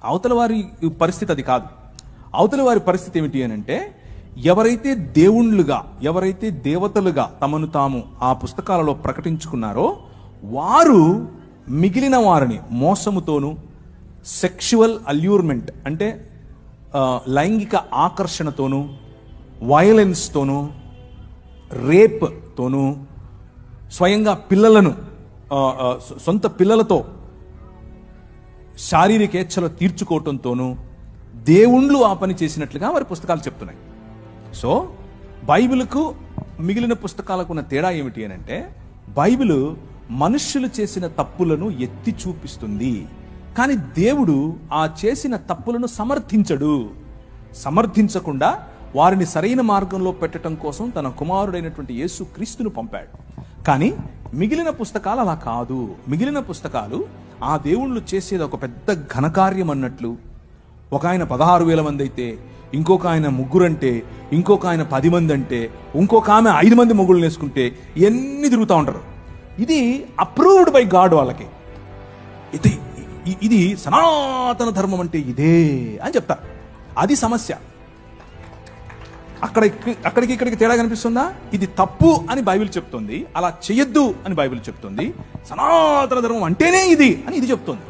అవతల వారి పరిస్థితి అది కాదు. అవతల వారి పరిస్థితి ఏమిటి అని అంటే, ఎవరైతే దేవుళ్ళుగా, ఎవరైతే దేవతలుగా తమను తాము ఆ పుస్తకాలలో ప్రకటించుకున్నారో వారు మిగిలిన వారిని మోసముతోనూ, సెక్షువల్ అల్యూర్మెంట్ అంటే లైంగిక ఆకర్షణతోనూ, వయలెన్స్తోనూ, రేప్తోనూ, స్వయంగా పిల్లలను సొంత పిల్లలతో శారీరకేచ్ఛలు తీర్చుకోవటంతోనూ దేవుళ్ళు ఆ పని చేసినట్లుగా వారి పుస్తకాలు చెప్తున్నాయి. సో బైబిల్కు మిగిలిన పుస్తకాలకు ఉన్న తేడా ఏమిటి అని అంటే, బైబిల్ మనుష్యులు చేసిన తప్పులను ఎత్తి చూపిస్తుంది, కానీ దేవుడు ఆ చేసిన తప్పులను సమర్థించడు. సమర్థించకుండా వారిని సరైన మార్గంలో పెట్టడం కోసం తన కుమారుడైనటువంటి యేసు క్రీస్తును పంపాడు. కానీ మిగిలిన పుస్తకాలు అలా కాదు. మిగిలిన పుస్తకాలు ఆ దేవుళ్ళు చేసేది ఒక పెద్ద ఘనకార్యం అన్నట్లు. ఒక ఆయన 16,000 మంది అయితే, ఇంకొక ఆయన 3 అంటే, ఇంకొక ఆయన 10 మంది అంటే, ఇంకొక ఆమె 5 మంది మొగుళ్ళు వేసుకుంటే ఎన్ని తిరుగుతూ ఉంటారు. ఇది అప్రూవ్డ్ బై గాడ్. వాళ్ళకి ఇది సనాతన ధర్మం అంటే ఇదే అని చెప్తారు. అది సమస్య. అక్కడికి ఇక్కడికి తేడా కనిపిస్తుందా? ఇది తప్పు అని బైబిల్ చెప్తుంది, అలా చెయ్యొద్దు అని బైబిల్ చెప్తుంది. సనాతన ధర్మం అంటేనే ఇది అని ఇది చెప్తుంది.